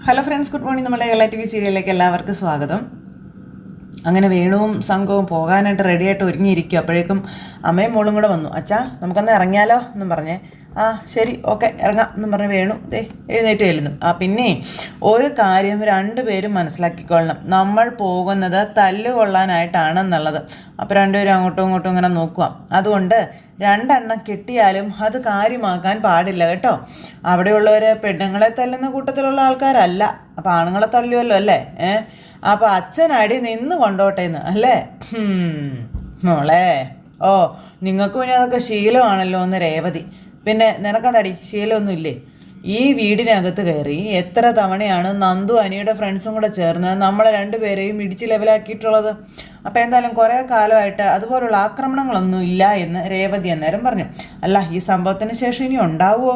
Hello friends, good morning. നമ്മുടെ Kerala T V സീരിയലിലേക്ക് എല്ലാവർക്കും സ്വാഗതം. അങ്ങനെ വേണുവും സംഘവും പോകാനായിട്ട് റെഡിയായിട്ട് ഒരുങ്ങിയിരിക്കും. അപ്പോഴേക്കും അമ്മയും മോളും കൂടെ വന്നു. അച്ഛാ, നമുക്കൊന്ന് ഇറങ്ങിയാലോ എന്നും പറഞ്ഞേ. ആ ശരി, ഓക്കെ, ഇറങ്ങാം എന്നും പറഞ്ഞ് വേണു എഴുന്നേറ്റ് ചെല്ലുന്നു. പിന്നെ ഒരു കാര്യം രണ്ടുപേരും മനസ്സിലാക്കിക്കൊള്ളണം, നമ്മൾ പോകുന്നത് തല്ലുകൊള്ളാനായിട്ടാണെന്നുള്ളത്. അപ്പോൾ രണ്ടുപേരും അങ്ങോട്ടും ഇങ്ങോട്ടും ഇങ്ങനെ നോക്കുക. അതുകൊണ്ട് രണ്ടെണ്ണം കിട്ടിയാലും അത് കാര്യമാക്കാൻ പാടില്ല കേട്ടോ. അവിടെയുള്ളവർ പെണ്ണുങ്ങളെ തല്ലുന്ന കൂട്ടത്തിലുള്ള ആൾക്കാരല്ല. അപ്പോൾ ആണുങ്ങളെ തല്ലുമല്ലോ അല്ലേ? അപ്പോൾ അച്ഛനടി നിന്ന് കൊണ്ടോട്ടേന്ന് അല്ലേ മോളെ? ഓ, നിങ്ങൾക്ക് പിന്നെ അതൊക്കെ ശീലമാണല്ലോ എന്ന് രേവതി. പിന്നെ നിനക്കതടി ശീലമൊന്നും ഇല്ലേ? ഈ വീടിനകത്ത് കയറി എത്ര തവണയാണ് നന്ദു അനിയുടെ ഫ്രണ്ട്സും കൂടെ ചേർന്ന് നമ്മളെ രണ്ടുപേരെയും ഇടിച്ച് ലെവലാക്കിയിട്ടുള്ളത്. അപ്പോൾ എന്തായാലും കുറേ കാലമായിട്ട് അതുപോലുള്ള ആക്രമണങ്ങളൊന്നും ഇല്ല എന്ന് രേവതി അന്നേരം പറഞ്ഞു. അല്ല, ഈ സംഭവത്തിന് ശേഷം ഇനി ഉണ്ടാവുമോ?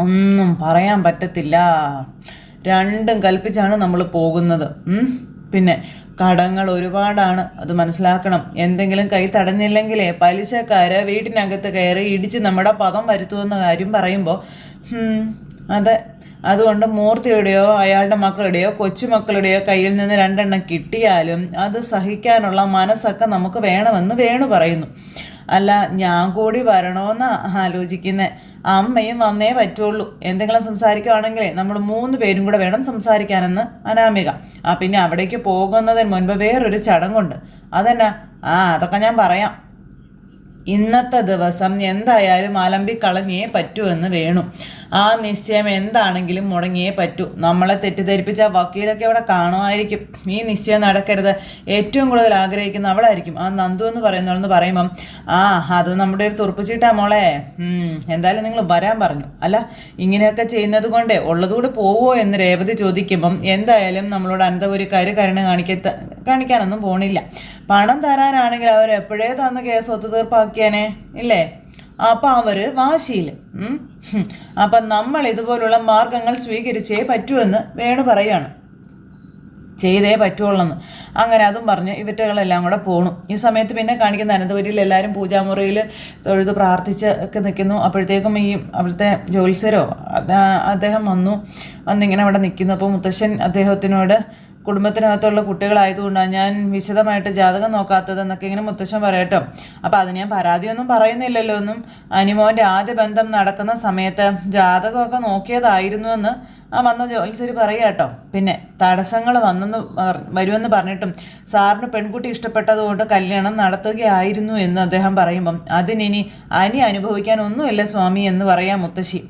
ഒന്നും പറയാൻ പറ്റത്തില്ല. രണ്ടും കൽപ്പിച്ചാണ് നമ്മൾ പോകുന്നത്. പിന്നെ കടങ്ങൾ ഒരുപാടാണ്, അത് മനസ്സിലാക്കണം. എന്തെങ്കിലും കൈ തടഞ്ഞില്ലെങ്കിലേ പലിശക്കാര് വീട്ടിനകത്ത് കയറി ഇടിച്ച് നമ്മുടെ പദം വരുത്തുമെന്ന കാര്യം പറയുമ്പോൾ അതെ, അതുകൊണ്ട് മൂർത്തിയുടെയോ അയാളുടെ മക്കളുടെയോ കൊച്ചുമക്കളുടെയോ കയ്യിൽ നിന്ന് രണ്ടെണ്ണം കിട്ടിയാലും അത് സഹിക്കാനുള്ള മനസ്സൊക്കെ നമുക്ക് വേണമെന്ന് വേണു പറയുന്നു. അല്ല, ഞാൻ കൂടി വരണമെന്നാ ആലോചിക്കുന്നത്. അമ്മയും വന്നേ പറ്റുള്ളൂ. എന്തെങ്കിലും സംസാരിക്കുകയാണെങ്കിലേ നമ്മൾ 3 പേരും കൂടെ വേണം സംസാരിക്കാനെന്ന് അനാമിക. പിന്നെ അവിടേക്ക് പോകുന്നതിന് മുൻപ് വേറൊരു ചടങ്ങുണ്ട്. അതെന്നാ? അതൊക്കെ ഞാൻ പറയാം. ഇന്നത്തെ ദിവസം എന്തായാലും അലമ്പിക്കളഞ്ഞേ പറ്റൂ എന്ന് വേണു. ആ നിശ്ചയം എന്താണെങ്കിലും മുടങ്ങിയേ പറ്റൂ. നമ്മളെ തെറ്റിദ്ധരിപ്പിച്ച വക്കീലൊക്കെ അവിടെ കാണുമായിരിക്കും. ഈ നിശ്ചയം നടക്കരുത് ഏറ്റവും കൂടുതൽ ആഗ്രഹിക്കുന്ന അവളായിരിക്കും, ആ നന്ദു എന്ന് പറയുന്നവളെന്ന് പറയുമ്പം അത് നമ്മുടെ ഒരു തുറപ്പുചീട്ടാ മോളെ. എന്തായാലും നിങ്ങൾ വരാൻ പറഞ്ഞു. അല്ല, ഇങ്ങനെയൊക്കെ ചെയ്യുന്നത് കൊണ്ട് ഉള്ളതുകൂടെ പോവോ എന്ന് രേവതി ചോദിക്കുമ്പം എന്തായാലും നമ്മളോട് അനന്തപുരിക്കാർ കരുണ കാണിക്കാനൊന്നും പോണില്ല. പണം തരാനാണെങ്കിൽ അവർ എപ്പോഴേ തന്ന കേസ് ഒത്തുതീർപ്പാക്കിയാനേ ഇല്ലേ? അപ്പം അവർ വാശിയിൽ. അപ്പം നമ്മൾ ഇതുപോലുള്ള മാർഗങ്ങൾ സ്വീകരിച്ചേ പറ്റുമെന്ന് വേണു പറയുകയാണ്. ചെയ്തേ പറ്റുള്ളെന്ന്. അങ്ങനെ അതും പറഞ്ഞ് ഇവറ്റകളെല്ലാം കൂടെ പോണു. ഈ സമയത്ത് പിന്നെ കാണിക്കുന്ന അനന്തപുരിയിൽ എല്ലാവരും പൂജാമുറിയിൽ തൊഴുത് പ്രാർത്ഥിച്ച് ഒക്കെ നിൽക്കുന്നു. അപ്പോഴത്തേക്കും ഈ അവിടുത്തെ ജ്യോത്സ്യരോ അദ്ദേഹം വന്നിങ്ങനെ അവിടെ നിൽക്കുന്നു. അപ്പോൾ മുത്തശ്ശൻ അദ്ദേഹത്തിനോട് കുടുംബത്തിനകത്തുള്ള കുട്ടികളായതുകൊണ്ടാണ് ഞാൻ വിശദമായിട്ട് ജാതകം നോക്കാത്തതെന്നൊക്കെ ഇങ്ങനെ മുത്തശ്ശൻ പറയട്ടോ. അപ്പോൾ അത് ഞാൻ പരാതിയൊന്നും പറയുന്നില്ലല്ലോ എന്നും, അനിമോൻ്റെ ആദ്യ ബന്ധം നടക്കുന്ന സമയത്ത് ജാതകമൊക്കെ നോക്കിയതായിരുന്നു എന്ന് വന്ന ജ്യോത്സ്യർ പറയുക കേട്ടോ. പിന്നെ തടസ്സങ്ങൾ വരുമെന്ന് പറഞ്ഞിട്ടും സാറിന് പെൺകുട്ടി ഇഷ്ടപ്പെട്ടതുകൊണ്ട് കല്യാണം നടത്തുകയായിരുന്നു എന്ന് അദ്ദേഹം പറയുമ്പം അതിനി അനി അനുഭവിക്കാൻ ഒന്നുമില്ല സ്വാമി എന്ന് പറയാം മുത്തശ്ശി.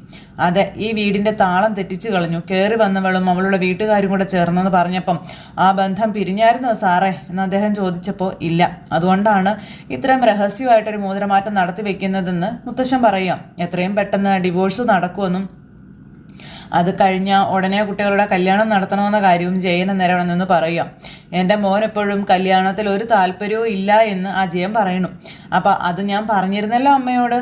അതെ, ഈ വീടിൻ്റെ താളം തെറ്റിച്ചു കളഞ്ഞു. കയറി വന്നവളും അവളുടെ വീട്ടുകാരും കൂടെ ചേർന്നെന്ന് പറഞ്ഞപ്പം ആ ബന്ധം പിരിഞ്ഞായിരുന്നോ സാറേ എന്ന് അദ്ദേഹം ചോദിച്ചപ്പോൾ ഇല്ല, അതുകൊണ്ടാണ് ഇത്രയും രഹസ്യമായിട്ടൊരു മോതിരമാറ്റം നടത്തി വെക്കുന്നതെന്ന് മുത്തശ്ശൻ പറയാം. എത്രയും പെട്ടെന്ന് ഡിവോഴ്സ് നടക്കുമെന്നും അത് കഴിഞ്ഞ ഉടനെ കുട്ടികളുടെ കല്യാണം നടത്തണമെന്ന കാര്യവും ജയൻ നേരം നിന്ന് പറയാം. എൻ്റെ മോൻ എപ്പോഴും കല്യാണത്തിൽ ഒരു താല്പര്യവും ഇല്ല എന്ന് ആ ജയൻ പറയണു. അപ്പം അത് ഞാൻ പറഞ്ഞിരുന്നല്ലോ അമ്മയോട്.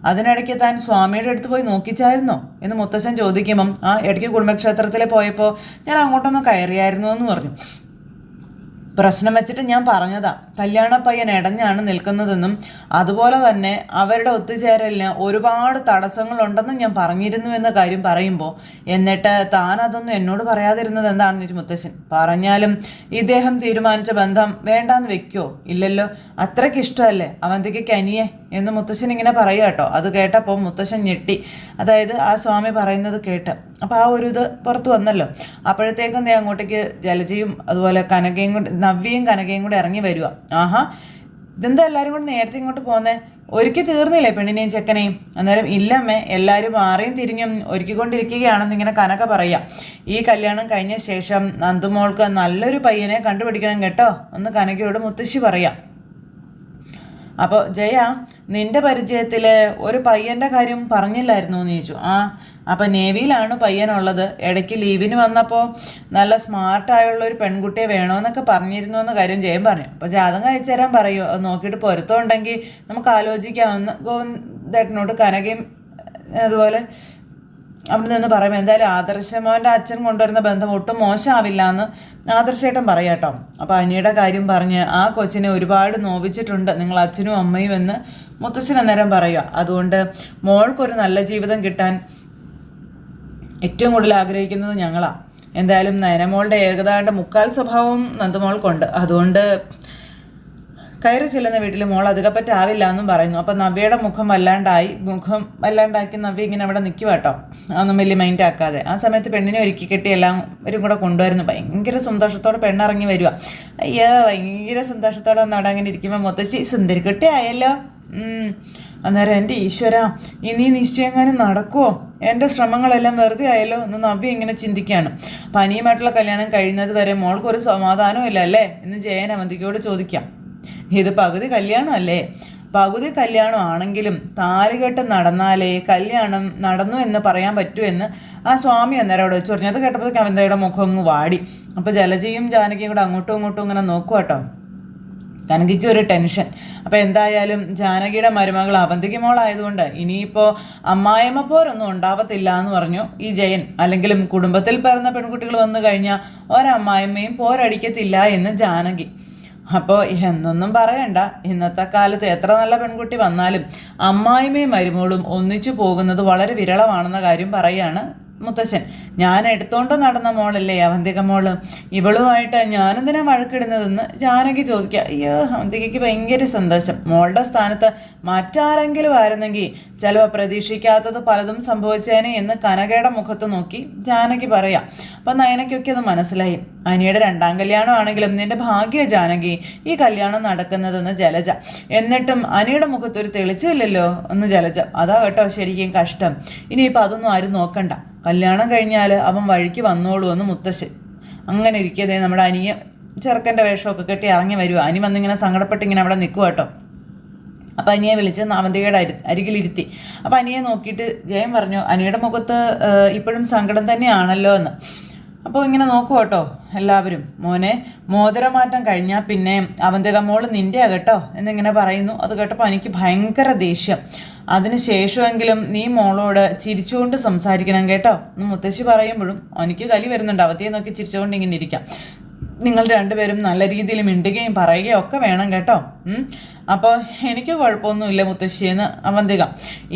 അതിനിടയ്ക്ക് താൻ സ്വാമിയുടെ അടുത്ത് പോയി നോക്കിച്ചായിരുന്നോ എന്ന് മുത്തശ്ശൻ ചോദിക്കുമ്പം ഇടയ്ക്ക് കുടുംബക്ഷേത്രത്തിൽ പോയപ്പോൾ ഞാൻ അങ്ങോട്ടൊന്ന് കയറിയായിരുന്നു എന്ന് പറഞ്ഞു. പ്രശ്നം വെച്ചിട്ട് ഞാൻ പറഞ്ഞതാ, കല്യാണ പയ്യൻ ഇടഞ്ഞാണ് നിൽക്കുന്നതെന്നും അതുപോലെ തന്നെ അവരുടെ ഒത്തുചേരലിന് ഒരുപാട് തടസ്സങ്ങളുണ്ടെന്നും ഞാൻ പറഞ്ഞിരുന്നു എന്ന കാര്യം പറയുമ്പോൾ എന്നിട്ട് താൻ അതൊന്നും എന്നോട് പറയാതിരുന്നത് എന്താണെന്ന് ചോദിച്ചു മുത്തശ്ശൻ. പറഞ്ഞാലും ഇദ്ദേഹം തീരുമാനിച്ച ബന്ധം വേണ്ടാന്ന് വെക്കുമോ? ഇല്ലല്ലോ, അത്രയ്ക്ക് ഇഷ്ടമല്ലേ അവന്തിക്ക് അനിയെ എന്ന് മുത്തശ്ശൻ ഇങ്ങനെ പറയുക കേട്ടോ. അത് കേട്ടപ്പോൾ മുത്തശ്ശൻ ഞെട്ടി. അതായത് ആ സ്വാമി പറയുന്നത് കേട്ട്. അപ്പോൾ ആ ഒരു ഇത് പുറത്ത് വന്നല്ലോ. അപ്പോഴത്തേക്കും അങ്ങോട്ടേക്ക് ജലജയും അതുപോലെ നവ്യയും കനകയും കൂടെ ഇറങ്ങി വരിക. ഇതെന്താ എല്ലാവരും കൂടെ നേരത്തെ ഇങ്ങോട്ട് പോകുന്നേ? ഒരുക്കി തീർന്നില്ലേ പെണ്ണിനെയും ചെക്കനെയും? അന്നേരം ഇല്ലമ്മേ, എല്ലാവരും മാറിയും തിരിഞ്ഞും ഒരുക്കിക്കൊണ്ടിരിക്കുകയാണെന്ന് ഇങ്ങനെ കനക പറയാം. ഈ കല്യാണം കഴിഞ്ഞ ശേഷം നന്ദുമോൾക്ക് നല്ലൊരു പയ്യനെ കണ്ടുപിടിക്കണം കേട്ടോ എന്ന് കനകയോട് മുത്തശ്ശി പറയാം. അപ്പോൾ ജയ, നിന്റെ പരിചയത്തിൽ ഒരു പയ്യൻ്റെ കാര്യം പറഞ്ഞില്ലായിരുന്നു എന്ന് ചോദിച്ചു. അപ്പം നേവിയിലാണ് പയ്യനുള്ളത്. ഇടയ്ക്ക് ലീവിന് വന്നപ്പോൾ നല്ല സ്മാർട്ടായുള്ള ഒരു പെൺകുട്ടിയെ വേണമെന്നൊക്കെ പറഞ്ഞിരുന്നു എന്ന കാര്യം ജയൻ പറഞ്ഞു. അപ്പോൾ ജാതകം അയച്ചു തരാൻ പറയൂ, അത് നോക്കിയിട്ട് പൊരുത്തമുണ്ടെങ്കിൽ നമുക്ക് ആലോചിക്കാമെന്ന് ഗോവിന്ദേട്ടനോട് കനകയും അതുപോലെ അവിടെ നിന്ന് പറയുമ്പോൾ എന്തായാലും ആദർശമോൻ്റെ അച്ഛൻ കൊണ്ടുവരുന്ന ബന്ധം ഒട്ടും മോശമാവില്ല എന്ന് ആദർശേട്ടൻ പറയാം കേട്ടോ. അപ്പോൾ അനിയുടെ കാര്യം പറഞ്ഞ് ആ കൊച്ചിനെ ഒരുപാട് നോവിച്ചിട്ടുണ്ട് നിങ്ങൾ അച്ഛനും അമ്മയും എന്ന് മുത്തശ്ശൻ അന്നേരം പറയുക. അതുകൊണ്ട് മോൾക്കൊരു നല്ല ജീവിതം കിട്ടാൻ ഏറ്റവും കൂടുതൽ ആഗ്രഹിക്കുന്നത് ഞങ്ങളാണ്. എന്തായാലും നയനമോളുടെ ഏകതാണ്ട് മുക്കാൽ സ്വഭാവവും നന്ദുമോൾക്കുണ്ട്. അതുകൊണ്ട് കയറി ചെല്ലുന്ന വീട്ടിൽ മോൾ അധികപ്പറ്റാവില്ല എന്നും പറയുന്നു. അപ്പം നവ്യയുടെ മുഖം വല്ലാണ്ടാക്കി നവ്യ ഇങ്ങനെ അവിടെ നിൽക്കുക കേട്ടോ, അതൊന്നും വലിയ മൈൻഡ് ആക്കാതെ. ആ സമയത്ത് പെണ്ണിനെ ഒരുക്കി കെട്ടി എല്ലാവരും കൂടെ കൊണ്ടുവരുന്നു. ഭയങ്കര സന്തോഷത്തോടെ പെണ്ണിറങ്ങി വരിക. അയ്യോ, ഭയങ്കര സന്തോഷത്തോടെ ഒന്ന് അവിടെ അങ്ങനെ ഇരിക്കുമ്പോൾ മുത്തശ്ശി സുന്ദരിക്കുട്ടി ആയല്ലോ. അന്നേരം എൻ്റെ ഈശ്വര, ഇനി നിശ്ചയങ്ങാനും നടക്കുമോ? എൻ്റെ ശ്രമങ്ങളെല്ലാം വെറുതെ ആയല്ലോ എന്ന് നവ്യ ഇങ്ങനെ ചിന്തിക്കുകയാണ്. അപ്പം അനിയുമായിട്ടുള്ള കല്യാണം കഴിയുന്നത് വരെ മോൾക്കൊരു സമാധാനവും ഇല്ല അല്ലേ എന്ന് ജയൻ അവന്തികയോട് ചോദിക്കാം. ഇത് പകുതി കല്യാണമല്ലേ? പകുതി കല്യാണം ആണെങ്കിലും താലികെട്ട് നടന്നാലേ കല്യാണം നടന്നു എന്ന് പറയാൻ പറ്റൂ എന്ന് ആ സ്വാമി അന്നേരം അവിടെ വെച്ച് പറഞ്ഞു. അത് കേട്ടപ്പോഴത്തേക്ക് അവന്തയുടെ മുഖം അങ്ങ് വാടി. അപ്പോൾ ജലജയും ജാനകിയും കൂടെ അങ്ങോട്ടും ഇങ്ങോട്ടും ഇങ്ങനെ നോക്കുക കേട്ടോ. കനകയ്ക്ക് ഒരു ടെൻഷൻ. അപ്പോൾ എന്തായാലും ജാനകിയുടെ മരുമകൾ അവന്തിക മോളായതുകൊണ്ട് ഇനിയിപ്പോൾ അമ്മായിമ്മ പോരൊന്നും ഉണ്ടാവത്തില്ല എന്ന് പറഞ്ഞു ഈ ജയൻ. അല്ലെങ്കിലും കുടുംബത്തിൽ പിറന്ന പെൺകുട്ടികൾ വന്നു കഴിഞ്ഞാൽ ഒരമ്മായിമ്മയും പോരടിക്കത്തില്ല എന്ന് ജാനകി. അപ്പോൾ എന്നൊന്നും പറയണ്ട, ഇന്നത്തെ കാലത്ത് എത്ര നല്ല പെൺകുട്ടി വന്നാലും അമ്മായിമ്മയും മരുമോളും ഒന്നിച്ചു പോകുന്നത് വളരെ വിരളമാണെന്ന കാര്യം പറയുകയാണ് മുത്തശ്ശൻ. ഞാൻ എടുത്തോണ്ട് നടന്ന മോളല്ലേ അവന്തിക മോള്, ഇവളുമായിട്ട് ഞാനെന്തിനാ വഴക്കിടുന്നതെന്ന് ജാനകി ചോദിക്കുക. അയ്യോ, അവന്തികയ്ക്ക് ഭയങ്കര സന്തോഷം. മോളുടെ സ്ഥാനത്ത് മറ്റാരെങ്കിലും ആയിരുന്നെങ്കിൽ ചിലപ്പോൾ പ്രതീക്ഷിക്കാത്തത് പലതും സംഭവിച്ചേനെ എന്ന് കനകയുടെ മുഖത്ത് നോക്കി ജാനകി പറയാം. അപ്പം നയനയ്ക്കൊക്കെ അത് മനസ്സിലായി. അനിയുടെ രണ്ടാം കല്യാണം ആണെങ്കിലും നിന്റെ ഭാഗ്യ ജാനകി ഈ കല്യാണം നടക്കുന്നതെന്ന് ജലജ. എന്നിട്ടും അനിയുടെ മുഖത്തൊരു തെളിച്ചില്ലല്ലോ എന്ന് ജലജ. അതാ കേട്ടോ ശരിക്കും കഷ്ടം. ഇനിയിപ്പോൾ അതൊന്നും ആരും നോക്കണ്ട, കല്യാണം കഴിഞ്ഞാൽ അവൻ വഴിക്ക് വന്നോളൂ എന്ന് മുത്തശ്ശൻ. അങ്ങനെ ഇരിക്കതേ നമ്മുടെ അനിയെ ചെറുക്കൻ്റെ വേഷമൊക്കെ കെട്ടി ഇറങ്ങി വരുക. അനി വന്നിങ്ങനെ സങ്കടപ്പെട്ട് ഇങ്ങനെ അവിടെ നിൽക്കുക കേട്ടോ. അപ്പം അനിയെ വിളിച്ച് അവന്തികയുടെ അരികിലിരുത്തി. അപ്പം അനിയെ നോക്കിയിട്ട് ജയൻ പറഞ്ഞു, അനിയുടെ മുഖത്ത് ഇപ്പോഴും സങ്കടം തന്നെയാണല്ലോ എന്ന്. അപ്പോൾ ഇങ്ങനെ നോക്കുക കേട്ടോ എല്ലാവരും. മോനെ, മോതിരമാറ്റം കഴിഞ്ഞാൽ പിന്നെ അവന്തിക മോള് നിൻ്റെയാ കേട്ടോ എന്നിങ്ങനെ പറയുന്നു. അത് കേട്ടപ്പോൾ എനിക്ക് ഭയങ്കര ദേഷ്യം. അതിന് ശേഷമെങ്കിലും നീ മോളോട് ചിരിച്ചുകൊണ്ട് സംസാരിക്കണം കേട്ടോ എന്ന് മുത്തശ്ശി പറയുമ്പോഴും എനിക്ക് കലി വരുന്നുണ്ട്. അവധിയെ നോക്കി ചിരിച്ചുകൊണ്ട് ഇങ്ങനെ ഇരിക്കാം. നിങ്ങൾ രണ്ടുപേരും നല്ല രീതിയിൽ മിണ്ടുകയും പറയുകയും ഒക്കെ വേണം കേട്ടോ. അപ്പോൾ എനിക്ക് കുഴപ്പമൊന്നുമില്ല മുത്തശ്ശിയെന്ന് അവന്തിക.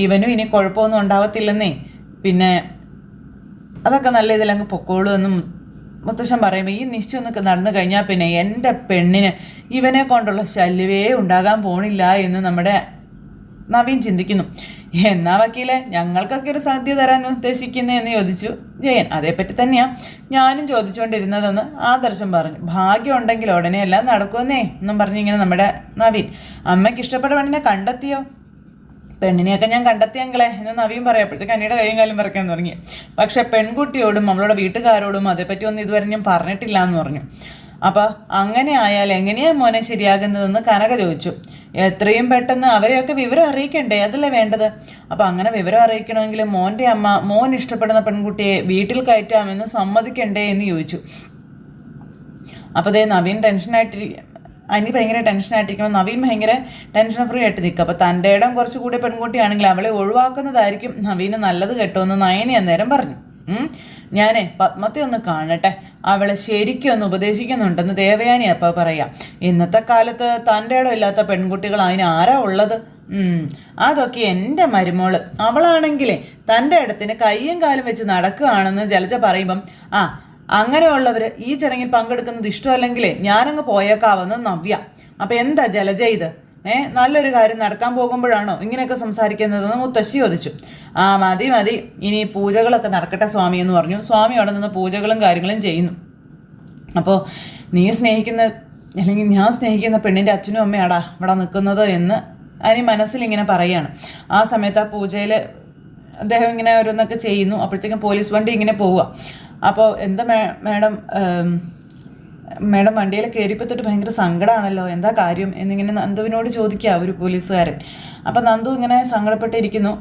ഇവനും ഇനി കുഴപ്പമൊന്നും ഉണ്ടാവത്തില്ലെന്നേ, പിന്നെ അതൊക്കെ നല്ല ഇതിലങ്ങ് പൊക്കോളൂ എന്നും മുത്തശ്ശൻ പറയുമ്പോൾ ഈ നിശ്ചയമൊക്കെ നടന്നു കഴിഞ്ഞാൽ പിന്നെ എൻ്റെ പെണ്ണിന് ഇവനെ കൊണ്ടുള്ള ശല്യമേ ഉണ്ടാകാൻ പോണില്ല എന്ന് നമ്മുടെ നവീൻ ചിന്തിക്കുന്നു. എന്നാ വക്കീലെ, ഞങ്ങൾക്കൊക്കെ ഒരു സാധ്യത തരാൻ ഉദ്ദേശിക്കുന്നതെന്ന് ചോദിച്ചു ജയൻ. അതേപ്പറ്റി തന്നെയാണ് ഞാനും ചോദിച്ചുകൊണ്ടിരുന്നതെന്ന് ആദർശം പറഞ്ഞു. ഭാഗ്യം ഉണ്ടെങ്കിൽ ഉടനെ എല്ലാം നടക്കുമെന്നേ എന്നും പറഞ്ഞിങ്ങനെ നമ്മുടെ നവീൻ. അമ്മയ്ക്ക് ഇഷ്ടപ്പെട്ട പെണ്ണിനെ കണ്ടെത്തിയോ? പെണ്ണിനെയൊക്കെ ഞാൻ കണ്ടെത്തിയെങ്കിലേ എന്ന് നവീൻ പറയപ്പോഴത്തേക്ക് അനിയുടെ കൈയും കാലും പറക്കാൻ തുടങ്ങി. പക്ഷെ പെൺകുട്ടിയോടും അവളുടെ വീട്ടുകാരോടും അതേപ്പറ്റി ഒന്നും ഇതുവരെ ഞാൻ പറഞ്ഞിട്ടില്ല എന്ന് പറഞ്ഞു. അപ്പോൾ അങ്ങനെ ആയാൽ എങ്ങനെയാ മോനെ ശരിയാകുന്നതെന്ന് കനക ചോദിച്ചു. എത്രയും പെട്ടെന്ന് അവരെയൊക്കെ വിവരം അറിയിക്കണ്ടേ, അതല്ലേ വേണ്ടത്. അപ്പം അങ്ങനെ വിവരം അറിയിക്കണമെങ്കിൽ മോൻ്റെ അമ്മ മോൻ ഇഷ്ടപ്പെടുന്ന പെൺകുട്ടിയെ വീട്ടിൽ കയറ്റാമെന്ന് സമ്മതിക്കണ്ടേ എന്ന് ചോദിച്ചു. അപ്പോൾ അതേ നവീൻ അനി ഭയങ്കര ടെൻഷനായിട്ടിരിക്കുമ്പോൾ നവീൻ ഭയങ്കര ടെൻഷൻ ഫ്രീ ആയിട്ട് നിൽക്കുക. അപ്പോൾ തൻ്റെ ഇടം കുറച്ചുകൂടി പെൺകുട്ടിയാണെങ്കിൽ അവളെ ഒഴിവാക്കുന്നതായിരിക്കും നവീന് നല്ലത് കേട്ടോ എന്ന് നയനി അന്നേരം പറഞ്ഞു. ഞാനേ പത്മത്തെ ഒന്ന് കാണട്ടെ, അവളെ ശരിക്കും ഒന്ന് ഉപദേശിക്കുന്നുണ്ടെന്ന് ദേവയാനി അപ്പോൾ പറയാം. ഇന്നത്തെ കാലത്ത് തൻ്റെ ഇടം ഇല്ലാത്ത പെൺകുട്ടികൾ അതിന് ആരാ ഉള്ളത്? അതൊക്കെ എൻ്റെ മരുമോള്. അവളാണെങ്കിലേ തൻ്റെ ഇടത്തിന് കയ്യും കാലും വെച്ച് നടക്കുകയാണെന്ന് ജലജ പറയുമ്പം അങ്ങനെയുള്ളവർ ഈ ചടങ്ങിൽ പങ്കെടുക്കുന്നത് ഇഷ്ടമല്ലെങ്കിലേ ഞാനങ്ങ് പോയേക്കാവെന്ന് നവ്യ. അപ്പം എന്താ ജലജ ഇത്? നല്ലൊരു കാര്യം നടക്കാൻ പോകുമ്പോഴാണോ ഇങ്ങനെയൊക്കെ സംസാരിക്കുന്നതെന്ന് മുത്തശ്ശി ചോദിച്ചു. മതി, ഇനി പൂജകളൊക്കെ നടക്കട്ടെ സ്വാമി എന്ന് പറഞ്ഞു. സ്വാമി അവിടെ നിന്ന് പൂജകളും കാര്യങ്ങളും ചെയ്യുന്നു. അപ്പോൾ നീ സ്നേഹിക്കുന്ന അല്ലെങ്കിൽ ഞാൻ സ്നേഹിക്കുന്ന പെണ്ണിൻ്റെ അച്ഛനും അമ്മയാടാ ഇവിടെ നിൽക്കുന്നത് എന്ന് അനി മനസ്സിലിങ്ങനെ പറയുകയാണ്. ആ സമയത്ത് ആ പൂജയിൽ അദ്ദേഹം ഇങ്ങനെ ഓരോന്നൊക്കെ ചെയ്യുന്നു. അപ്പോഴത്തേക്കും പോലീസ് വണ്ടി ഇങ്ങനെ പോവുക. അപ്പോൾ എന്താ മേഡം വണ്ടിയിൽ കയറിയപ്പോൾ തൊട്ട് ഭയങ്കര സങ്കടമാണല്ലോ, എന്താ കാര്യം എന്നിങ്ങനെ നന്ദുവിനോട് ചോദിക്കുക ഒരു പോലീസുകാരൻ. അപ്പം നന്ദു ഇങ്ങനെ സങ്കടപ്പെട്ടിരിക്കുന്നു.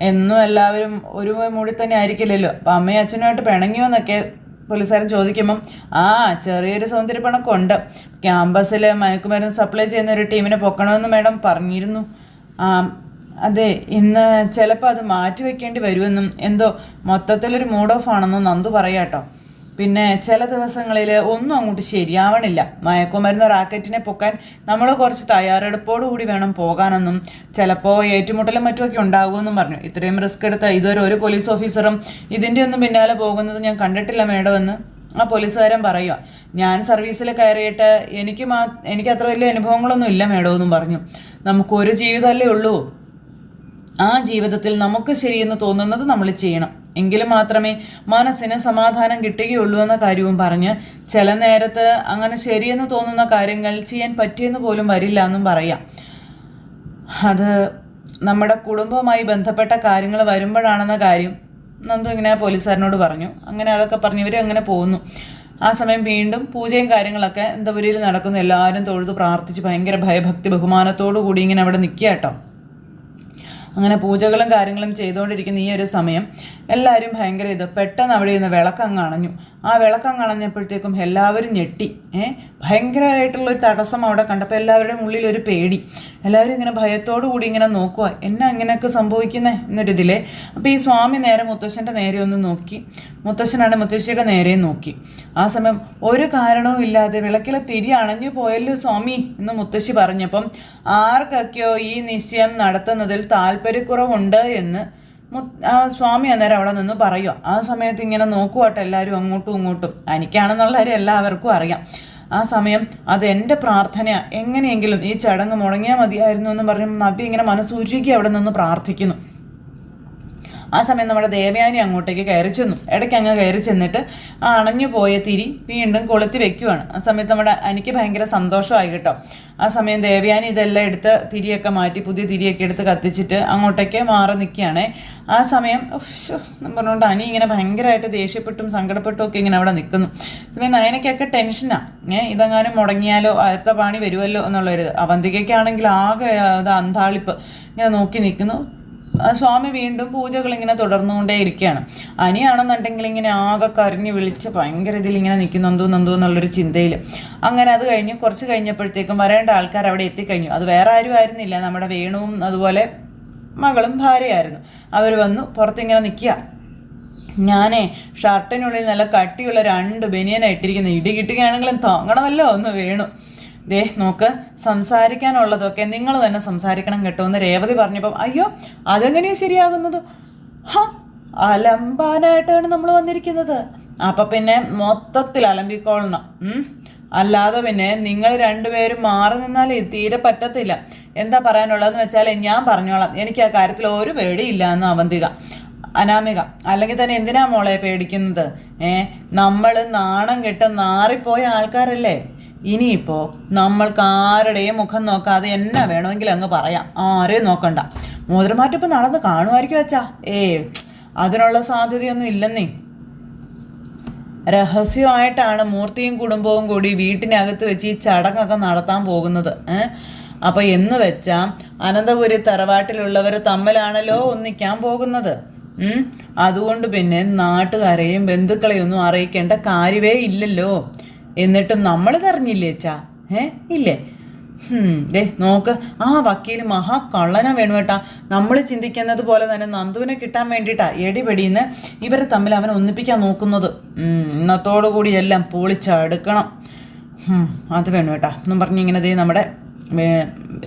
എന്നും എല്ലാവരും ഒരു മൂടി തന്നെ ആയിരിക്കില്ലല്ലോ, അപ്പം അമ്മയും അച്ഛനുമായിട്ട് പിണങ്ങിയോ എന്നൊക്കെ പോലീസുകാരൻ ചോദിക്കുമ്പം ചെറിയൊരു സൗന്ദര്യപ്പണക്കുണ്ട്. ക്യാമ്പസിൽ മയക്കുമരുന്ന് സപ്ലൈ ചെയ്യുന്ന ഒരു ടീമിനെ പൊക്കണമെന്ന് മേഡം പറഞ്ഞിരുന്നു. അതെ, ഇന്ന് ചിലപ്പോൾ അത് മാറ്റി വയ്ക്കേണ്ടി വരുമെന്നും എന്തോ മൊത്തത്തിലൊരു മൂഡ് ഓഫ് ആണെന്നും നന്ദു പറയാട്ടോ. പിന്നെ ചില ദിവസങ്ങളിൽ ഒന്നും അങ്ങോട്ട് ശരിയാവണില്ല. മയക്കുമരുന്ന് റാക്കറ്റിനെ പൊക്കാൻ നമ്മൾ കുറച്ച് തയ്യാറെടുപ്പോടു കൂടി വേണം പോകാനെന്നും ചിലപ്പോൾ ഏറ്റുമുട്ടലും മറ്റുമൊക്കെ ഉണ്ടാകുമെന്നും പറഞ്ഞു. ഇത്രയും റിസ്ക് എടുത്ത ഇതുവരെ ഒരു പോലീസ് ഓഫീസറും ഇതിൻ്റെ ഒന്നും പിന്നാലെ പോകുന്നത് ഞാൻ കണ്ടിട്ടില്ല മേഡമെന്ന് ആ പോലീസുകാരൻ പറയുക. ഞാൻ സർവീസിൽ കയറിയിട്ട് എനിക്ക് അത്ര വലിയ അനുഭവങ്ങളൊന്നും ഇല്ല മേഡമെന്നും പറഞ്ഞു. നമുക്കൊരു ജീവിതമല്ലേ ഉള്ളൂ, ആ ജീവിതത്തിൽ നമുക്ക് ശരിയെന്ന് തോന്നുന്നത് നമ്മൾ ചെയ്യണം, എങ്കിലും മാത്രമേ മനസ്സിന് സമാധാനം കിട്ടുകയുള്ളൂ എന്ന കാര്യവും പറഞ്ഞ് ചില നേരത്ത് അങ്ങനെ ശരിയെന്ന് തോന്നുന്ന കാര്യങ്ങൾ ചെയ്യാൻ പറ്റിയെന്ന് പോലും വരില്ല എന്നും പറയാം. അത് നമ്മുടെ കുടുംബവുമായി ബന്ധപ്പെട്ട കാര്യങ്ങൾ വരുമ്പോഴാണെന്ന കാര്യം നന്ദു ഇങ്ങനെ പോലീസുകാരനോട് പറഞ്ഞു. അങ്ങനെ അതൊക്കെ പറഞ്ഞ് ഇവർ അങ്ങനെ പോകുന്നു. ആ സമയം വീണ്ടും പൂജയും കാര്യങ്ങളൊക്കെ അന്തപുരിയിൽ നടക്കുന്നു. എല്ലാവരും തൊഴുതു പ്രാർത്ഥിച്ച് ഭയങ്കര ഭയഭക്തി ബഹുമാനത്തോടു കൂടി ഇങ്ങനെ അവിടെ നിൽക്കുക കേട്ടോ. അങ്ങനെ പൂജകളും കാര്യങ്ങളും ചെയ്തുകൊണ്ടിരിക്കുന്ന ഈ ഒരു സമയം എല്ലാവരും ഭയങ്കര പെട്ടെന്ന് അവിടെ ഇരുന്ന് വിളക്കങ്ങ് അണഞ്ഞു. ആ വിളക്കങ്ങ് അണഞ്ഞപ്പോഴത്തേക്കും എല്ലാവരും ഞെട്ടി. ഭയങ്കരമായിട്ടുള്ളൊരു തടസ്സം അവിടെ കണ്ടപ്പോൾ എല്ലാവരുടെയും ഉള്ളിൽ ഒരു പേടി. എല്ലാവരും ഇങ്ങനെ ഭയത്തോടു കൂടി ഇങ്ങനെ നോക്കുക, എന്നാ ഇങ്ങനെയൊക്കെ സംഭവിക്കുന്നത് എന്നൊരിതിലെ. അപ്പോൾ ഈ സ്വാമി നേരെ മുത്തശ്ശൻ്റെ നേരെ ഒന്ന് നോക്കി, മുത്തശ്ശനാണ് മുത്തശ്ശിയുടെ നേരെ നോക്കി. ആ സമയം ഒരു കാരണവും ഇല്ലാതെ വിളക്കിലെ തിരി അണഞ്ഞു പോയല്ലോ സ്വാമി എന്ന് മുത്തശ്ശി പറഞ്ഞപ്പം ആർക്കൊക്കെയോ ഈ നിശ്ചയം നടത്തുന്നതിൽ താല്പര്യക്കുറവുണ്ട് എന്ന് സ്വാമി അന്നേരം അവിടെ നിന്ന് പറയുക. ആ സമയത്ത് ഇങ്ങനെ നോക്കുവാട്ടെ എല്ലാവരും അങ്ങോട്ടും ഇങ്ങോട്ടും. എനിക്കാണെന്നുള്ള കാര്യം എല്ലാവർക്കും അറിയാം. ആ സമയം അത് എൻ്റെ പ്രാർത്ഥനയാണ്, എങ്ങനെയെങ്കിലും ഈ ചടങ്ങ് മുടങ്ങിയാൽ മതിയായിരുന്നു എന്ന് പറഞ്ഞ് നബി ഇങ്ങനെ മനസ്സുരുക്കി അവിടെ നിന്ന് പ്രാർത്ഥിക്കുന്നു. ആ സമയം നമ്മുടെ ദേവയാനി അങ്ങോട്ടേക്ക് കയറി ചെന്നു. ഇടയ്ക്ക് അങ്ങ് കയറി ചെന്നിട്ട് ആ അണഞ്ഞു പോയ തിരി വീണ്ടും കൊളുത്തി വെക്കുവാണ്. ആ സമയത്ത് എനിക്ക് ഭയങ്കര സന്തോഷമായി കേട്ടോ. ആ സമയം ദേവയാനി ഇതെല്ലാം എടുത്ത് തിരിയൊക്കെ മാറ്റി പുതിയ തിരിയൊക്കെ എടുത്ത് കത്തിച്ചിട്ട് അങ്ങോട്ടേക്ക് മാറി നിൽക്കുകയാണേ. ആ സമയം പറഞ്ഞുകൊണ്ട് അനി ഇങ്ങനെ ഭയങ്കരമായിട്ട് ദേഷ്യപ്പെട്ടും സങ്കടപ്പെട്ടും ഒക്കെ ഇങ്ങനെ അവിടെ നിൽക്കുന്നു. സമയം നയനയ്ക്കൊക്കെ ടെൻഷനാണ്. ഇതെങ്ങാനും മുടങ്ങിയാലോ അടുത്ത പണി വരുമല്ലോ എന്നുള്ളൊരു. അവന്തികയ്ക്കാണെങ്കിൽ ആകെ ഇത് അന്താളിപ്പ് ഇങ്ങനെ നോക്കി നിൽക്കുന്നു. സ്വാമി വീണ്ടും പൂജകൾ ഇങ്ങനെ തുടർന്നുകൊണ്ടേ ഇരിക്കുകയാണ്. അനിയാണെന്നുണ്ടെങ്കിൽ ഇങ്ങനെ ആകെ കരഞ്ഞ് വിളിച്ച് ഭയങ്കര ഇതിലിങ്ങനെ നിൽക്കുന്നു നന്ദു എന്നുള്ളൊരു ചിന്തയിൽ. അങ്ങനെ അത് കഴിഞ്ഞ് കുറച്ച് കഴിഞ്ഞപ്പോഴത്തേക്കും വരേണ്ട ആൾക്കാർ അവിടെ എത്തിക്കഴിഞ്ഞു. അത് വേറെ ആരും ആയിരുന്നില്ല, നമ്മുടെ വേണുവും അതുപോലെ മകളും ഭാര്യയായിരുന്നു. അവർ വന്നു പുറത്തിങ്ങനെ നിൽക്കുക. ഞാനേ ഷർട്ടിനുള്ളിൽ നല്ല കട്ടിയുള്ള 2 ബനിയനാണ് ഇട്ടിരിക്കുന്നത്. ഇടി കിട്ടുകയാണെങ്കിലും താങ്ങണമല്ലോ ഒന്ന് വേണു. ദേ നോക്ക്, സംസാരിക്കാനുള്ളതൊക്കെ നിങ്ങൾ തന്നെ സംസാരിക്കണം കേട്ടോ എന്ന് രേവതി പറഞ്ഞപ്പം അയ്യോ അതെങ്ങനെയാണ് ശരിയാകുന്നത്? അലമ്പാനായിട്ടാണ് നമ്മൾ വന്നിരിക്കുന്നത്. അപ്പം പിന്നെ മൊത്തത്തിൽ അലമ്പിക്കൊള്ളണം. അല്ലാതെ പിന്നെ നിങ്ങൾ രണ്ടുപേരും മാറി നിന്നാൽ തീരെ പറ്റത്തില്ല. എന്താ പറയാനുള്ളതെന്ന് വെച്ചാൽ ഞാൻ പറഞ്ഞോളാം, എനിക്ക് ആ കാര്യത്തിൽ ഒരു പേടിയില്ല എന്ന് അനാമിക. അല്ലെങ്കിൽ തന്നെ എന്തിനാ മോളെ പേടിക്കുന്നത്? നമ്മൾ നാണം കെട്ട് നാറിപ്പോയ ആൾക്കാരല്ലേ. ഇനിയിപ്പോൾ നമ്മൾക്ക് ആരുടെയും മുഖം നോക്കാതെ എന്നാ വേണമെങ്കിലും അങ്ങ് പറയാം, ആരെയും നോക്കണ്ട. മോതിരമാറ്റിപ്പോൾ നടന്ന് കാണുമായിരിക്കും വെച്ചാ? അതിനുള്ള സാധ്യതയൊന്നും ഇല്ലെന്നേ. രഹസ്യമായിട്ടാണ് മൂർത്തിയും കുടുംബവും കൂടി വീട്ടിനകത്ത് വെച്ച് ഈ ചടങ്ങൊക്കെ നടത്താൻ പോകുന്നത്. അപ്പോൾ എന്ന് വെച്ചാൽ അനന്തപുരി തറവാട്ടിലുള്ളവർ തമ്മിലാണല്ലോ ഒന്നിക്കാൻ പോകുന്നത്. അതുകൊണ്ട് പിന്നെ നാട്ടുകാരെയും ബന്ധുക്കളെയും ഒന്നും അറിയിക്കേണ്ട കാര്യമേ ഇല്ലല്ലോ. എന്നിട്ടും നമ്മളിതറിഞ്ഞില്ലേ അച്ഛാ? ഇല്ലേ? നോക്ക്, ആ വക്കീൽ മഹാകള്ളന വേണു കേട്ടാ. നമ്മൾ ചിന്തിക്കുന്നത് പോലെ തന്നെ നന്ദുവിനെ കിട്ടാൻ വേണ്ടിയിട്ടാ എടിപെടിന്ന് ഇവരെ തമ്മിൽ അവനെ ഒന്നിപ്പിക്കാൻ നോക്കുന്നത്. ഇന്നത്തോടു കൂടി എല്ലാം പൊളിച്ചെടുക്കണം. അത് വേണു കേട്ടാ എന്നും പറഞ്ഞിങ്ങനെ നമ്മുടെ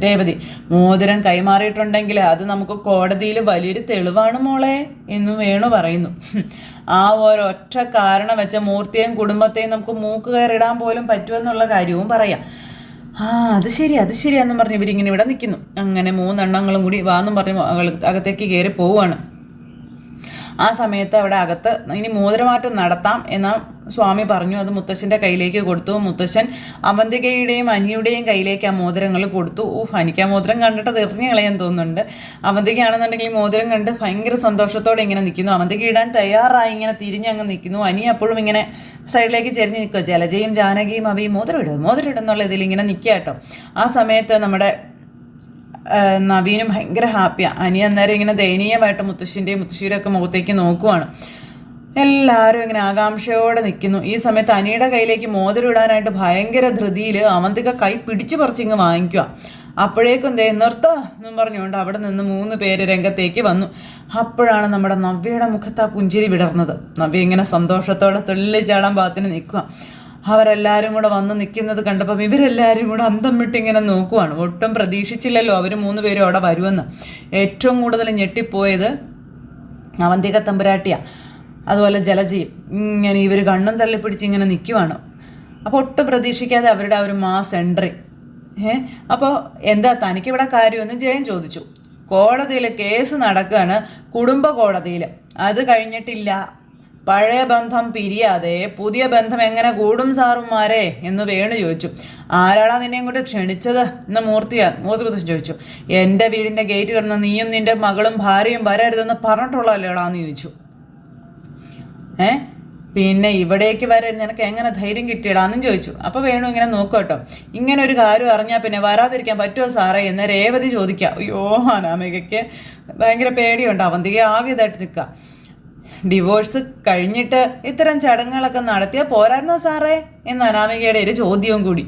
രേവതി മോതിരം കൈമാറിയിട്ടുണ്ടെങ്കിൽ അത് നമുക്ക് കോടതിയിൽ വലിയൊരു തെളിവാണ് മോളെ എന്ന് വേണു പറയുന്നു. ആ ഒരൊറ്റ കാരണം വെച്ച മൂർത്തിയെയും കുടുംബത്തെയും നമുക്ക് മൂക്ക് കയറിടാൻ പോലും പറ്റുമെന്നുള്ള കാര്യവും പറയാം. അത് ശരിയാന്നും പറഞ്ഞ് ഇവരിങ്ങനെ ഇവിടെ നിൽക്കുന്നു. അങ്ങനെ 3 എണ്ണങ്ങളും കൂടി വാന്നും പറഞ്ഞ് അകത്തേക്ക് കയറി പോവുകയാണ്. ആ സമയത്ത് അവിടെ അകത്ത് ഇനി മോതിരമാറ്റം നടത്താം എന്ന് സ്വാമി പറഞ്ഞു. അത് മുത്തശ്ശൻ്റെ കയ്യിലേക്ക് കൊടുത്തു. മുത്തശ്ശൻ അവന്തികയുടെയും അനിയുടെയും കയ്യിലേക്ക് ആ മോതിരങ്ങൾ കൊടുത്തു. എനിക്ക് ആ മോതിരം കണ്ടിട്ട് തെറിഞ്ഞ് കളയാൻ തോന്നുന്നുണ്ട്. അവന്തികയാണെന്നുണ്ടെങ്കിൽ മോതിരം കണ്ട് ഭയങ്കര സന്തോഷത്തോടെ ഇങ്ങനെ നിൽക്കുന്നു. അവന്തിക ഇടാൻ തയ്യാറായി ഇങ്ങനെ തിരിഞ്ഞങ്ങ് നിൽക്കുന്നു. അനി അപ്പോഴും ഇങ്ങനെ സൈഡിലേക്ക് ചെരിഞ്ഞ് നിൽക്കുക. ജലജയും ജാനകിയും അവയും മോതിരം എന്നുള്ള ഇതിൽ ഇങ്ങനെ നിൽക്കുക കേട്ടോ. ആ സമയത്ത് നമ്മുടെ നവീനും ഭയങ്കര ഹാപ്പിയാണ്. അനി അന്നേരം ഇങ്ങനെ ദയനീയമായിട്ട് മുത്തശ്ശിൻ്റെയും മുത്തശ്ശിയുടെ ഒക്കെ മുഖത്തേക്ക് നോക്കുവാണ്. എല്ലാവരും ഇങ്ങനെ ആകാംക്ഷയോടെ നിൽക്കുന്നു. ഈ സമയത്ത് അനിയുടെ കയ്യിലേക്ക് മോതിരം ഇടാനായിട്ട് ഭയങ്കര ധൃതിയിൽ അവന്തിക കൈ പിടിച്ചു പറിച്ചിങ്ങ് വാങ്ങിക്കുക. അപ്പോഴേക്കും നിർത്തോ എന്നും പറഞ്ഞുകൊണ്ട് അവിടെ നിന്ന് 3 പേര് രംഗത്തേക്ക് വന്നു. അപ്പോഴാണ് നമ്മുടെ നവ്യയുടെ മുഖത്ത് ആ പുഞ്ചിരി വിടർന്നത്. നവ്യ ഇങ്ങനെ സന്തോഷത്തോടെ തുള്ളിച്ചാടാൻ പാകത്തിന് നിൽക്കുക. അവരെല്ലാവരും കൂടെ വന്ന് നിൽക്കുന്നത് കണ്ടപ്പം ഇവരെല്ലാവരും കൂടെ അന്തം വിട്ടിങ്ങനെ നോക്കുവാണ്. ഒട്ടും പ്രതീക്ഷിച്ചില്ലല്ലോ അവർ 3 പേരും അവിടെ വരുമെന്ന്. ഏറ്റവും കൂടുതൽ ഞെട്ടിപ്പോയത് അവന്തിക തമ്പുരാട്ടിയാണ്, അതുപോലെ ജലജയും. ഇങ്ങനെ ഇവർ കണ്ണും തള്ളിപ്പിടിച്ച് ഇങ്ങനെ നിൽക്കുവാണ്. അപ്പോൾ ഒട്ടും പ്രതീക്ഷിക്കാതെ അവരുടെ ആ ഒരു മാസ് എൻട്രി. അപ്പോൾ എന്താ തനിക്കിവിടെ കാര്യമെന്ന് ജയൻ ചോദിച്ചു. കോടതിയിൽ കേസ് നടക്കുകയാണ്, കുടുംബ കോടതിയിൽ. അത് കഴിഞ്ഞിട്ടില്ല. പഴയ ബന്ധം പിരിയാതെ പുതിയ ബന്ധം എങ്ങനെ കൂടും സാറുമാരെ എന്ന് വേണു ചോദിച്ചു. ആരാടാ നിന്നെ ഇങ്ങോട്ട് ക്ഷണിച്ചത് എന്ന് മൂർത്തി കുറിച്ച് ചോദിച്ചു. എൻ്റെ വീടിൻ്റെ ഗേറ്റ് കിടന്ന് നീയും നിൻ്റെ മകളും ഭാര്യയും വരരുതെന്ന് പറഞ്ഞിട്ടുള്ളല്ലേടാന്ന് ചോദിച്ചു. പിന്നെ ഇവിടേക്ക് വരാൻ നിനക്ക് എങ്ങനെ ധൈര്യം കിട്ടിയടാന്നും ചോദിച്ചു. അപ്പോൾ വേണു ഇങ്ങനെ നോക്കുക കേട്ടോ. ഇങ്ങനെ ഒരു കാര്യം അറിഞ്ഞാൽ പിന്നെ വരാതിരിക്കാൻ പറ്റുമോ സാറേ എന്ന് രേവതി ചോദിക്കുക. അയ്യോ അനാമികയ്ക്ക് ഭയങ്കര പേടിയുണ്ട്. അവന്തിക ആകെ ഇതായിട്ട് നിൽക്കുക. ഡിവോഴ്സ് കഴിഞ്ഞിട്ട് ഇത്തരം ചടങ്ങുകളൊക്കെ നടത്തിയാൽ പോരായിരുന്നോ സാറേ എന്ന് അനാമികയുടെ ഒരു ചോദ്യവും കൂടി.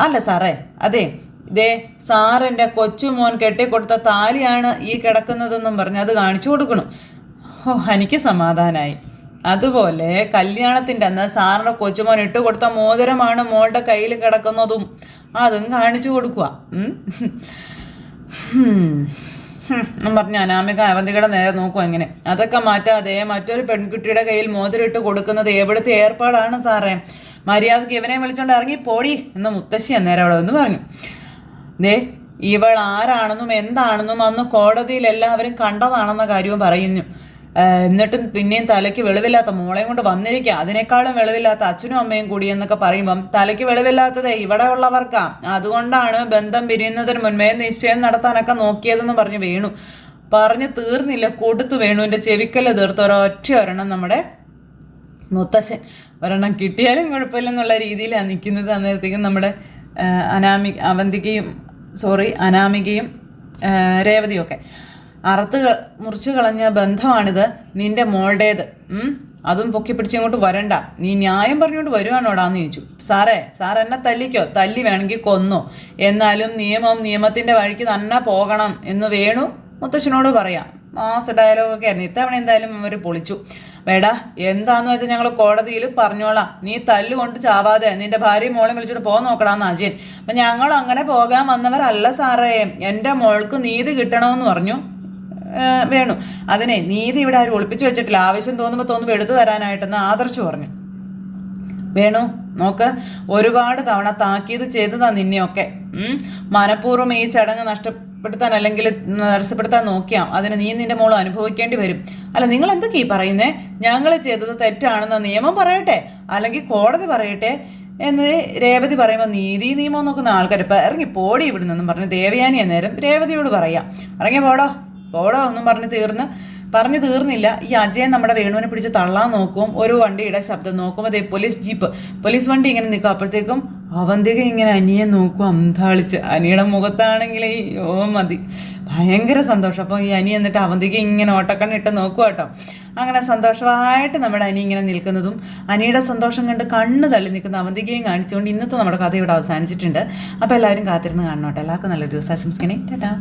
അല്ല സാറേ, അതെ ഇതേ സാറിൻ്റെ കൊച്ചുമോൻ കെട്ടിക്കൊടുത്ത താലിയാണ് ഈ കിടക്കുന്നതെന്നും പറഞ്ഞ് അത് കാണിച്ചു കൊടുക്കണം. എനിക്ക് സമാധാനമായി. അതുപോലെ കല്യാണത്തിൻ്റെ അന്ന് സാറിൻ്റെ കൊച്ചുമോൻ ഇട്ട് കൊടുത്ത മോതിരമാണ് മോളുടെ കയ്യിൽ കിടക്കുന്നതും, അതും കാണിച്ചു കൊടുക്കുക പറഞ്ഞ അനാമിക അവന്തികയുടെ നേരെ നോക്കുക. എങ്ങനെ അതൊക്കെ മാറ്റാതെ മറ്റൊരു പെൺകുട്ടിയുടെ കയ്യിൽ മോതിരിട്ട് കൊടുക്കുന്നത് എവിടുത്തെ ഏർപ്പാടാണ് സാറേ? മര്യാദക്ക് ഇവനെ വിളിച്ചോണ്ട് ഇറങ്ങി പോടി എന്ന് മുത്തശ്ശി അന്നേരം അവിടെ എന്ന് പറഞ്ഞു. ഇവൾ ആരാണെന്നും എന്താണെന്നും അന്ന് കോടതിയിൽ എല്ലാവരും കണ്ടതാണെന്ന കാര്യവും പറയുന്നു. എന്നിട്ടും പിന്നെയും തലയ്ക്ക് വെളിവില്ലാത്ത മോളെയും കൊണ്ട് വന്നിരിക്കുക, അതിനേക്കാളും വെളിവില്ലാത്ത അച്ഛനും അമ്മയും കൂടി എന്നൊക്കെ പറയുമ്പം തലയ്ക്ക് വെളിവില്ലാത്തത് ഇവിടെ ഉള്ളവർക്കാ. അതുകൊണ്ടാണ് ബന്ധം പിരിയുന്നതിന് മുൻപേ നിശ്ചയം നടത്താനൊക്കെ നോക്കിയതെന്ന് പറഞ്ഞു വേണു. പറഞ്ഞു തീർന്നില്ല, കൊടുത്തു വേണുവിൻ്റെ ചെവിക്കല്ല തീർത്ത് ഒരൊറ്റ നമ്മുടെ മുത്തശ്ശൻ. ഒരെണ്ണം കിട്ടിയാലും കുഴപ്പമില്ലെന്നുള്ള രീതിയിലാണ് നിൽക്കുന്നത്. അന്നേരത്തേക്കും നമ്മുടെ അനാമികയും രേവതിയും ഒക്കെ മുറിച്ച് കളഞ്ഞ ബന്ധമാണിത്, നിന്റെ മോളുടേത്. അതും പൊക്കി പിടിച്ചിങ്ങോട്ട് വരണ്ട, നീ ന്യായം പറഞ്ഞുകൊണ്ട് വരുവാണോടാന്ന് ചോദിച്ചു. സാർ എന്നെ തല്ലിക്കോ, തല്ലി വേണമെങ്കിൽ കൊന്നോ, എന്നാലും നിയമത്തിൻ്റെ വഴിക്ക് തന്നെ പോകണം എന്ന് വേണു മുത്തശ്ശനോട് പറയാം. മാസ് ഡയലോഗൊക്കെ ആയിരുന്നു. ഇത്തവണ എന്തായാലും അവർ പൊളിച്ചു. വേടാ എന്താന്ന് വെച്ചാൽ ഞങ്ങൾ കോടതിയിൽ പറഞ്ഞോളാം, നീ തല്ലുകൊണ്ട് ചാവാതെ നിന്റെ ഭാര്യയും മോളെ വിളിച്ചിട്ട് പോകാൻ നോക്കടാന്ന് അജയൻ. അപ്പം ഞങ്ങൾ അങ്ങനെ പോകാൻ വന്നവരല്ല സാറേ, എൻ്റെ മോൾക്ക് നീതി കിട്ടണമെന്ന് പറഞ്ഞു വേണു. അതിനെ നീതി ഇവിടെ ആരും ഒളിപ്പിച്ചു വെച്ചിട്ടില്ല, ആവശ്യം തോന്നുമ്പോൾ എടുത്തു തരാനായിട്ടെന്ന് ആദർശ് പറഞ്ഞു. വേണു നോക്ക്, ഒരുപാട് തവണ താക്കീത് ചെയ്തതാ നിന്നെയൊക്കെ. മനഃപൂർവ്വം ഈ ചടങ്ങ് നഷ്ടപ്പെടുത്താൻ അല്ലെങ്കിൽ തടസ്സപ്പെടുത്താൻ നോക്കിയാം, അതിന് നീ നിന്റെ മോളും അനുഭവിക്കേണ്ടി വരും. അല്ല നിങ്ങൾ എന്തൊക്കെ ഈ പറയുന്നേ? ഞങ്ങൾ ചെയ്തത് തെറ്റാണെന്ന് നിയമം പറയട്ടെ, അല്ലെങ്കിൽ കോടതി പറയട്ടെ എന്ന് രേവതി പറയുമ്പോൾ നീതി നിയമം നോക്കുന്ന ആൾക്കാർ ഇപ്പം ഇറങ്ങി പോടി ഇവിടെ നിന്നും പറഞ്ഞ് ദേവയാനി അന്നേരം രേവതിയോട് പറയാം, ഇറങ്ങി പോടോ എന്നും പറഞ്ഞു തീർന്നില്ല. ഈ അജയൻ നമ്മുടെ വേണുവിനെ പിടിച്ച് തള്ളാൻ നോക്കും. ഒരു വണ്ടിയുടെ ശബ്ദം നോക്കുമ്പോൾ അതേ പോലീസ് വണ്ടി ഇങ്ങനെ നിൽക്കും. അപ്പോഴത്തേക്കും അവന്തിക ഇങ്ങനെ അനിയെ നോക്കും അന്താളിച്ച്. അനിയുടെ മുഖത്താണെങ്കിൽ മതി ഭയങ്കര സന്തോഷം. അപ്പോൾ ഈ അനി എന്നിട്ട് അവന്തിക ഇങ്ങനെ ഓട്ടക്കണ്ണിട്ട് നോക്കുക കേട്ടോ. അങ്ങനെ സന്തോഷമായിട്ട് നമ്മുടെ അനി ഇങ്ങനെ നിൽക്കുന്നതും അനിയുടെ സന്തോഷം കണ്ട് കണ്ണ് തള്ളി നിൽക്കുന്ന അവന്തികയും കാണിച്ചുകൊണ്ട് ഇന്നത്തെ നമ്മുടെ കഥ ഇവിടെ അവസാനിച്ചിട്ടുണ്ട്. അപ്പോൾ എല്ലാവരും കാത്തിരുന്ന് കാണണം കേട്ടോ. എല്ലാവർക്കും നല്ലൊരു ദിവസം ആശംസിക്കണേ. ടാറ്റാ.